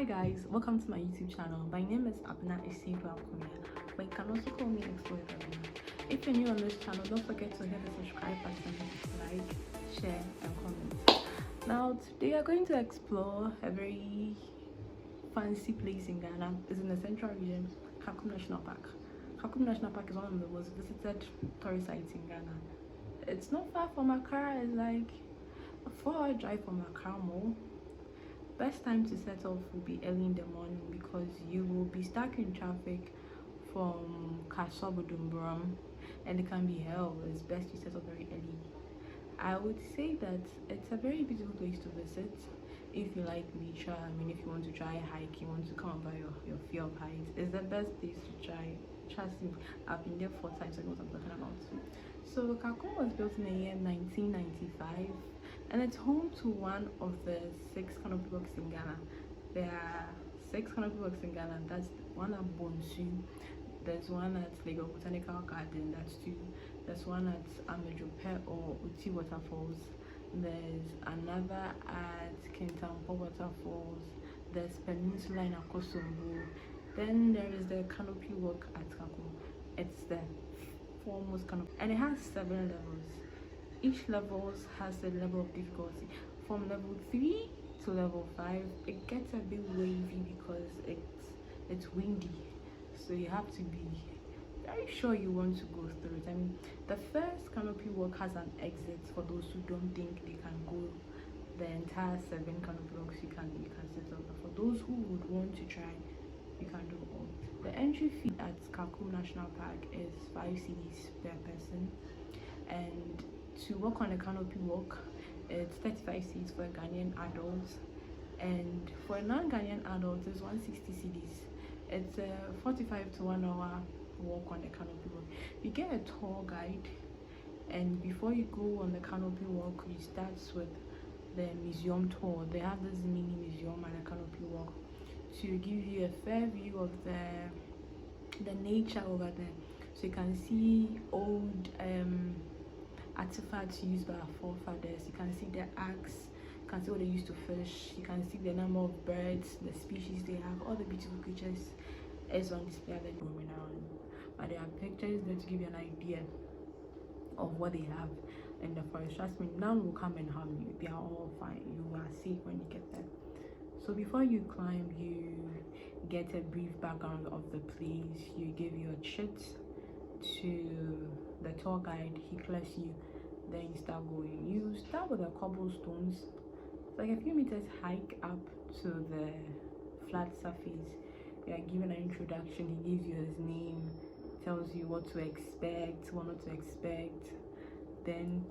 Hi guys, welcome to my YouTube channel. My name is Abena, but you can also call me ExploreWithAbena. If you're new on this channel, don't forget to hit the subscribe button, like, share and comment. Now today we are going to explore a very fancy place in Ghana. It's in the central region, Kakum National Park. Kakum National Park is one of the most visited tourist sites in Ghana. It's not far from Accra. It's like a 4-hour drive from Accra Mall. Best time to set off will be early in the morning because you will be stuck in traffic from Kasobodumburam and it can be hell. It's best you set off very early. I would say that it's a very beautiful place to visit if you like nature. I mean, if you want to try hiking, you want to come over your fear of heights, it's the best place to try. Trust me, I've been there 4 times, so I know what I'm talking about. So Kakum was built in the year 1995 and it's home to one of the 6 canopy walks in Ghana. There are 6 canopy walks in Ghana. That's one at Bonsu, there's one at Lagos Botanical Garden, that's 2. There's one at Amejope or Uti Waterfalls. There's another at Kintampo Waterfalls. There's Peninsula in Akosombo. Then there is the canopy walk at Kakum. It's the foremost canopy and it has 7 levels. Each level has a level of difficulty. From level 3 to level 5, it gets a bit wavy because it's windy. So you have to be very sure you want to go through it. I mean, the first canopy walk has an exit for those who don't think they can go the entire 7 canopy walks. You can set up. But for those who would want to try, you can do all. The entry fee at Kakum National Park is 5 cedis per person, and to walk on a canopy walk, it's 35 cedis for a Ghanaian adult, and for a non-Ghanaian adult, it's 160 cedis. It's a 45 to 1 hour walk on the canopy walk. You get a tour guide, and before you go on the canopy walk, you start with the museum tour. They have this mini museum on the canopy walk to give you a fair view of the nature over there, so you can see old artifacts used by our forefathers. You can see the axe, you can see what they used to fish, you can see the number of birds, the species they have, all the beautiful creatures is on display that you're roaming around. But there are pictures there to give you an idea of what they have in the forest. Trust me, none will come and harm you. They are all fine. You are safe when you get there. So before you climb, you get a brief background of the place. You give your chit to the tour guide, he clears you, then you start going. You start with the cobblestones. It's like a few meters hike up to the flat surface. You are given an introduction, he gives you his name, tells you what to expect, what not to expect. Then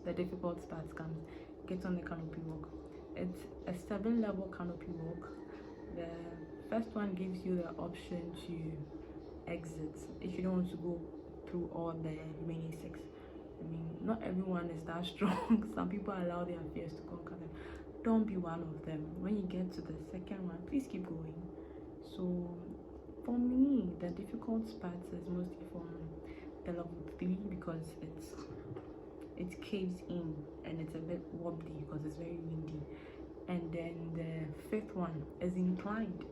the difficult part comes. Get on the canopy walk. It's a 7-level canopy walk. The first one gives you the option to exit if you don't want to go through all the remaining 6. I mean, not everyone is that strong. Some people allow their fears to conquer them. Don't be one of them. When you get to the second one, please keep going. So for me, the difficult part is mostly from the level 3 because it caves in and it's a bit wobbly because it's very windy. And then the 5th one is inclined.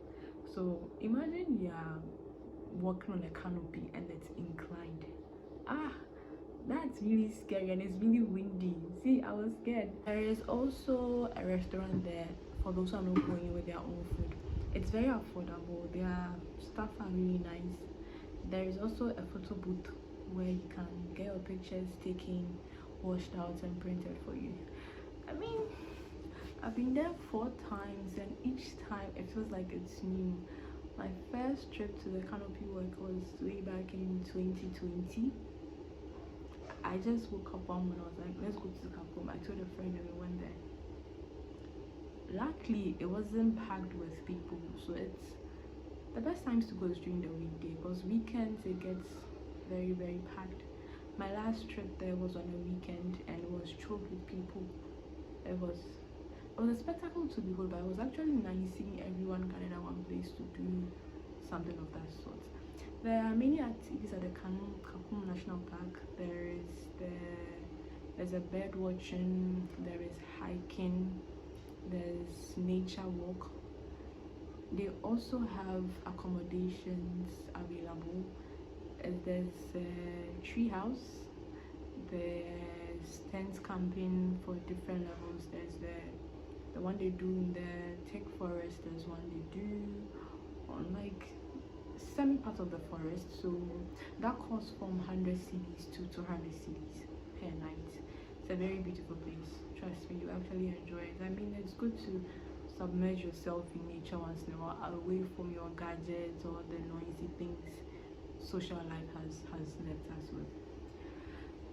So imagine you are walking on a canopy and it's inclined. That's really scary and it's really windy. See, I was scared. There is also a restaurant there for those who are not going with their own food. It's very affordable. Their staff are really nice. There is also a photo booth where you can get your pictures taken, washed out and printed for you. I mean, I've been there 4 times and each time it feels like it's new. My first trip to the canopy walk was way back in 2020. I just woke up one morning, I was like, let's go to the Kakum. I told a friend and we went there. Luckily, it wasn't packed with people, so it's the best times to go is during the weekday because weekends it gets very, very packed. My last trip there was on a weekend and it was choked with people. It was a spectacle to behold, but it was actually nice seeing everyone gathered at one place to do something of that sort. There are many activities at the Kakum National Park. There's a bird watching, there is hiking, there's nature walk, They also have accommodations available. There's a tree house, there's tent camping for different levels. There's the one they do in the tech forest, there's one they do on like semi part of the forest. So that costs from 100 cedis to 200 cedis per night. It's a very beautiful place. Trust me, you actually enjoy it. I mean, it's good to submerge yourself in nature once in a while, away from your gadgets or the noisy things social life has left us with.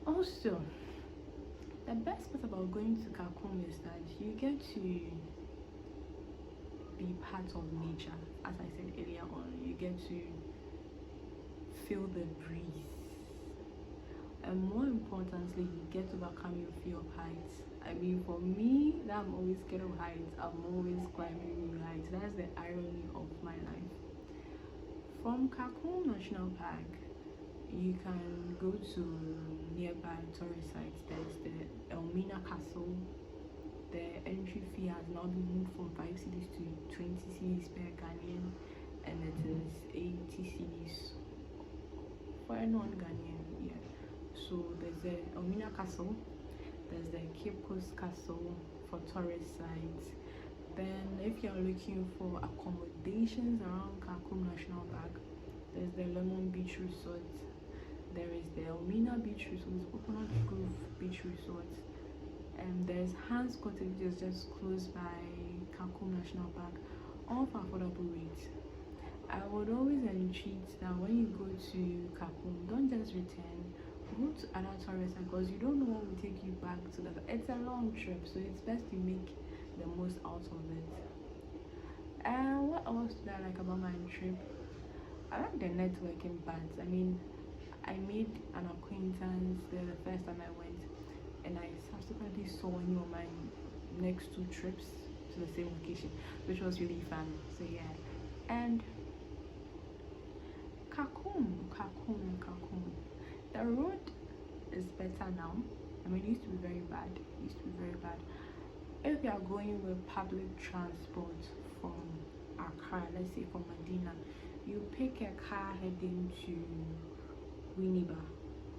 Also, the best part about going to Kakum is that you get to be part of nature. As I said earlier on, you get to feel the breeze, and more importantly, you get to overcome your fear of heights. I mean, for me, that I'm always scared of heights, I'm always climbing new heights. That's the irony of my life. From Kakum National Park, you can go to nearby tourist sites. There's the Elmina Castle. The entry fee has now been moved from 5 cedis to 20 cedis per Ghanaian, and it is 80 cedis for a non-Ghanaian. Yeah. So there's the Elmina Castle, there's the Cape Coast Castle for tourist sites. Then if you're looking for accommodations around Kakum National Park, there's the Lemon Beach Resort, there is the Elmina Beach Resort, Coconut Grove Beach Resort, and there's Hans Cottages just close by Kakum National Park, all for affordable rates. I would always entreat that when you go to Kakum, don't just return, go to other tourist sites, because you don't know what will take you back to that. It's a long trip, so it's best you make the most out of it. And what else did I like about my trip? I like the networking part. I mean, I made an acquaintance the first time I went, and I subsequently saw him on my next 2 trips to the same location, which was really fun. So yeah. And Kakum. The road is better now. I mean, it used to be very bad. If you are going with public transport from Accra, let's say from Medina, you pick a car heading to Winneba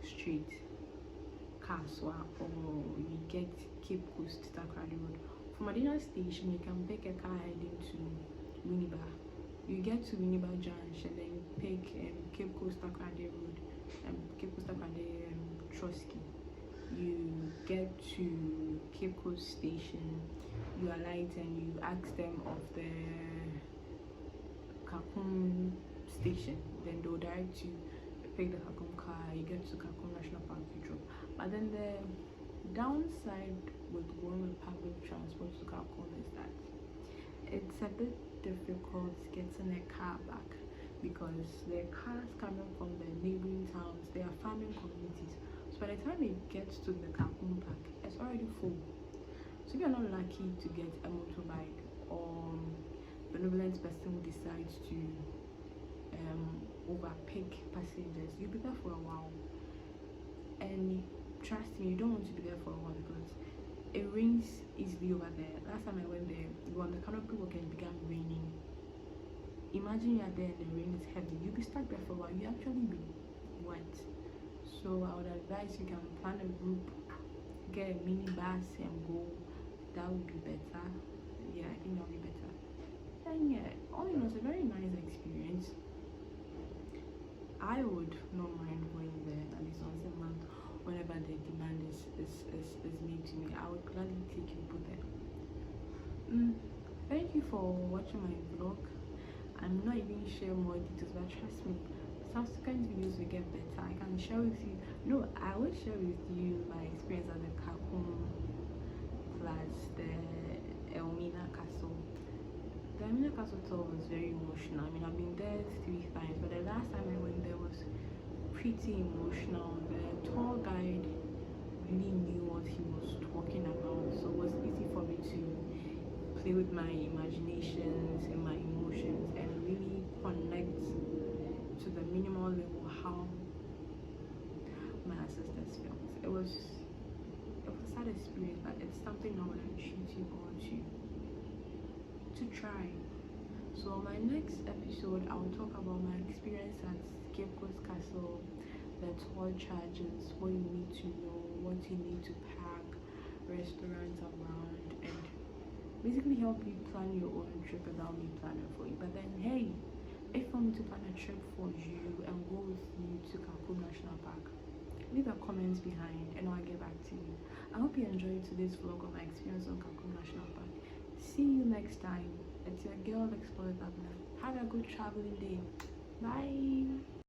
Street, Kaswa, or you get Cape Coast Takrady Road. From Medina Station, you can pick a car heading to Winneba. You get to Winneba Junction, then you pick Cape Coast Takrady Road, Cape Coast Takrady Trotsky. You get to Cape Coast Station, you alight and you ask them of the Kakum station, then they'll direct you, pick the Kakum car, you get to Kakum National Park, you drop. But then the downside with going with public transport to Kakum is that it's a bit difficult getting a car back, because the cars coming from the neighboring towns, they are farming communities. So by the time it gets to the Kakum Park, it's already full. So if you're not lucky to get a motorbike, or benevolent person who decides to overpick passengers, you'll be there for a while. And trust me, you don't want to be there for a while, because it rains easily over there. Last time I went there, when the Canopy walk and it began raining, imagine you're there and the rain is heavy, you'll be stuck there for a while, you actually be wet. So I would advise you can plan a group, get a mini bus and go. That would be better. Yeah, I think that would be better. And yeah, all in all, it's a very nice experience. I would not mind going there at least once a month, whenever the demand is made to me. I would gladly take people there. Thank you for watching my vlog. I'm not even share more details, but trust me, subsequent videos will get better. I can share with you, no, I will share with you my experience at the Kakum plus the Elmina Castle. The Elmina Castle tour was very emotional. I mean, I've been there 3 times, but the last time I went there was pretty emotional. The tour guide really knew what he was talking about, so it was easy for me to play with my imaginations and my emotions and really connect to the minimal level how my ancestors felt. It was a sad experience, but it's something I would entreat you all to try. So my next episode, I will talk about my experience at Cape Coast Castle, the tour charges, what you need to know, what you need to pack, restaurants around, and basically help you plan your own trip without me planning for you. But then, hey, if you want me to plan a trip for you and go with you to Kakum National Park, leave a comment behind and I'll get back to you. I hope you enjoyed today's vlog of my experience on Kakum National Park. See you next time. It's your girl ExploreWithAbena. Have a good traveling day. Bye.